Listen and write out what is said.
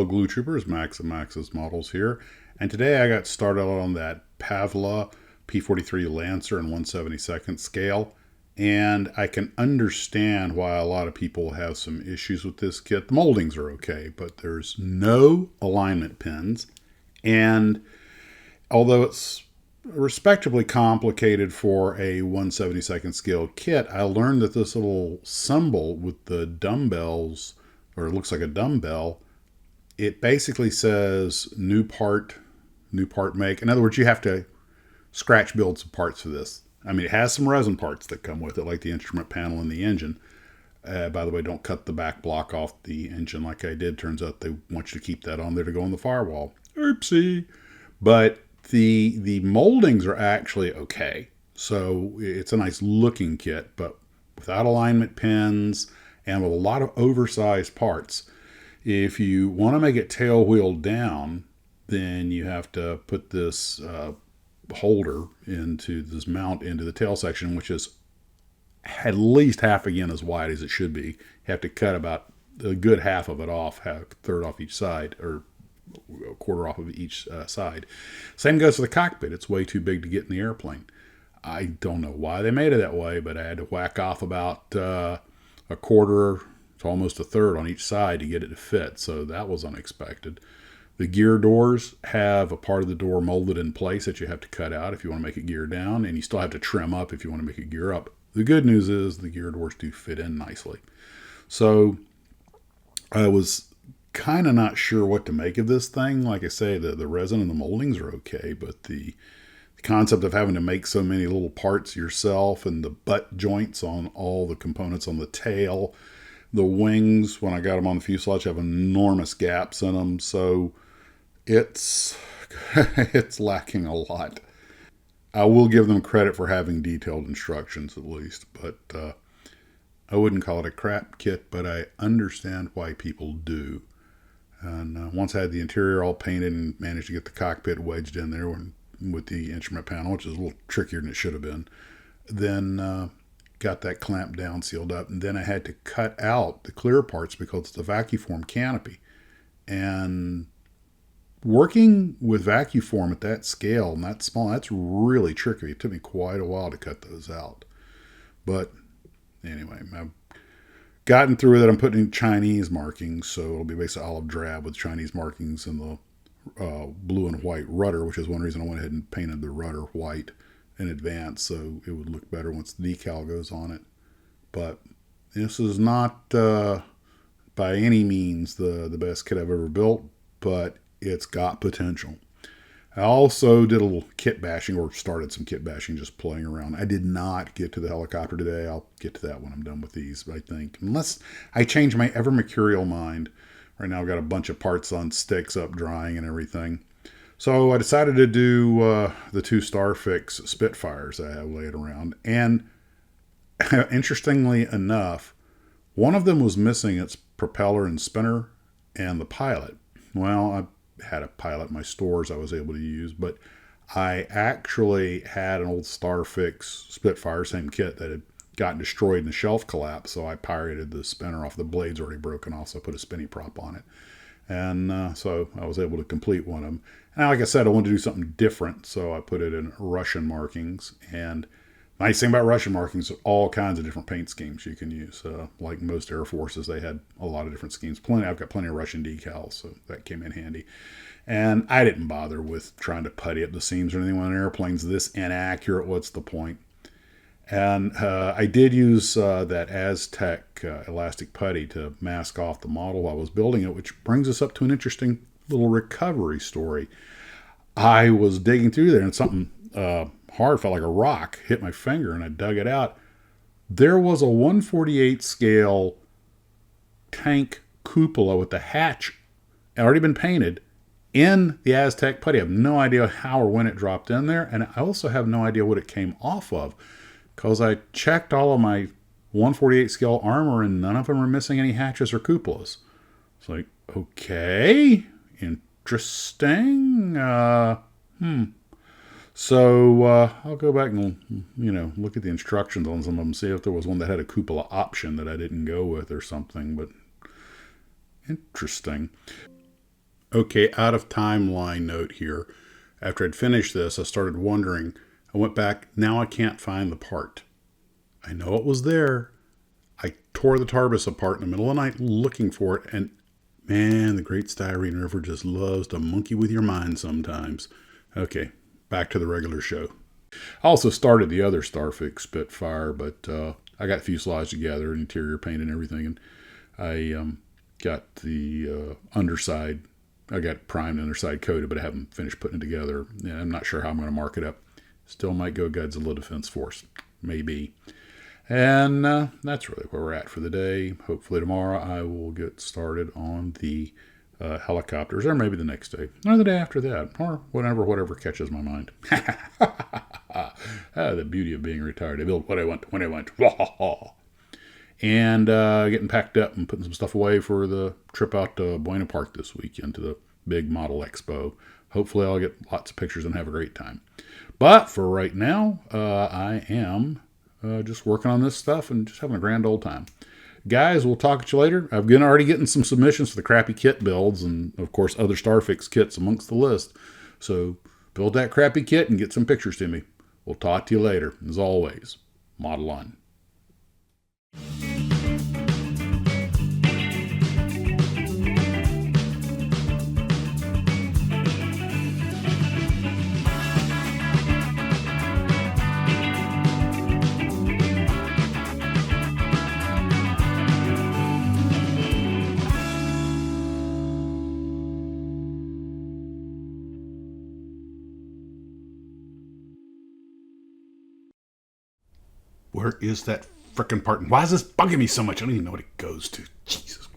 Glue Troopers, Max and Max's models here. And today I got started on that Pavla P43 Lancer in 1/72 scale. And I can understand why a lot of people have some issues with this kit. The moldings are okay, but there's no alignment pins. And although it's respectably complicated for a 1/72 scale kit, I learned that this little symbol with the dumbbells, or it looks like a dumbbell, it basically says new part make. In other words, you have to scratch build some parts for this. I mean, it has some resin parts that come with it, like the instrument panel and the engine. By the way, don't cut the back block off the engine like I did. Turns out they want you to keep that on there to go on the firewall. Oopsie. But the moldings are actually okay. So it's a nice looking kit, but without alignment pins and with a lot of oversized parts. If you want to make it tail wheel down, then you have to put this holder into this mount into the tail section, which is at least half again as wide as it should be. You have to cut about a good half of it off, a third off each side, or a quarter off of each side. Same goes for the cockpit. It's way too big to get in the airplane. I don't know why they made it that way, but I had to whack off about a quarter to almost a third on each side to get it to fit. So that was unexpected. The gear doors have a part of the door molded in place that you have to cut out if you want to make it gear down, and you still have to trim up if you want to make it gear up. The good news is the gear doors do fit in nicely. So I was kind of not sure what to make of this thing. Like I say, the resin and the moldings are okay, but the concept of having to make so many little parts yourself, and the butt joints on all the components on the tail, the wings, when I got them on the fuselage, have enormous gaps in them. So it's lacking a lot. I will give them credit for having detailed instructions at least, but I wouldn't call it a crap kit, but I understand why people do. And once I had the interior all painted and managed to get the cockpit wedged in there with the instrument panel, which is a little trickier than it should have been, then got that clamp down, sealed up, and then I had to cut out the clear parts because it's a vacuform canopy. And working with vacuform at that scale and that small, that's really tricky. It took me quite a while to cut those out. But anyway, I've gotten through it. I'm putting in Chinese markings, so it'll be basically olive drab with Chinese markings and the blue and white rudder, which is one reason I went ahead and painted the rudder white in advance so it would look better once the decal goes on it. But this is not by any means the best kit I've ever built, but it's got potential. I also did a little kit bashing, or started some kit bashing, just playing around. I did not get to the helicopter today. I'll get to that when I'm done with these, I think. Unless I change my ever mercurial mind. Right now I've got a bunch of parts on sticks up drying and everything. So I decided to do the two Starfix Spitfires I have laid around. And interestingly enough, one of them was missing its propeller and spinner and the pilot. Well, I had a pilot in my stores I was able to use, but I actually had an old Starfix Spitfire, same kit, that had gotten destroyed in the shelf collapse, so I pirated the spinner off. The blade's already broken off, so I put a spinny prop on it. And so I was able to complete one of them. And like I said, I wanted to do something different, so I put it in Russian markings. And the nice thing about Russian markings, all kinds of different paint schemes you can use. Like most Air Forces, they had a lot of different schemes. I've got plenty of Russian decals, so that came in handy. And I didn't bother with trying to putty up the seams or anything. When an airplane's this inaccurate, what's the point? And I did use that Aztec elastic putty to mask off the model while I was building it, which brings us up to an interesting little recovery story. I was digging through there and something hard, felt like a rock, hit my finger, and I dug it out. There was a 1/48 scale tank cupola with the hatch already been painted in the Aztec putty. I have no idea how or when it dropped in there, and I also have no idea what it came off of, because I checked all of my 1/48 scale armor and none of them are missing any hatches or cupolas. It's like, okay, interesting. So I'll go back and, look at the instructions on some of them, see if there was one that had a cupola option that I didn't go with or something, but interesting. Okay, out of timeline note here. After I'd finished this, I started wondering. I went back. Now I can't find the part. I know it was there. I tore the Tarbus apart in the middle of the night looking for it, and man, the Great Styrene River just loves to monkey with your mind sometimes. Okay, back to the regular show. I also started the other Starfix Spitfire, but I got fuselage together, interior paint and everything, and I got the underside. I got primed underside coated, but I haven't finished putting it together. Yeah, I'm not sure how I'm going to mark it up. Still might go Godzilla Defense Force. Maybe. And that's really where we're at for the day. Hopefully tomorrow I will get started on the helicopters, or maybe the next day, or the day after that, or whatever catches my mind. The beauty of being retired. I build what I want when I want. And getting packed up and putting some stuff away for the trip out to Buena Park this weekend to the big model expo. Hopefully I'll get lots of pictures and have a great time. But for right now, I am just working on this stuff and just having a grand old time. Guys, we'll talk to you later. I've been already getting some submissions for the crappy kit builds and, of course, other Starfix kits amongst the list. So build that crappy kit and get some pictures to me. We'll talk to you later. As always, model on. Where is that frickin' part? Why is this bugging me so much? I don't even know what it goes to. Jesus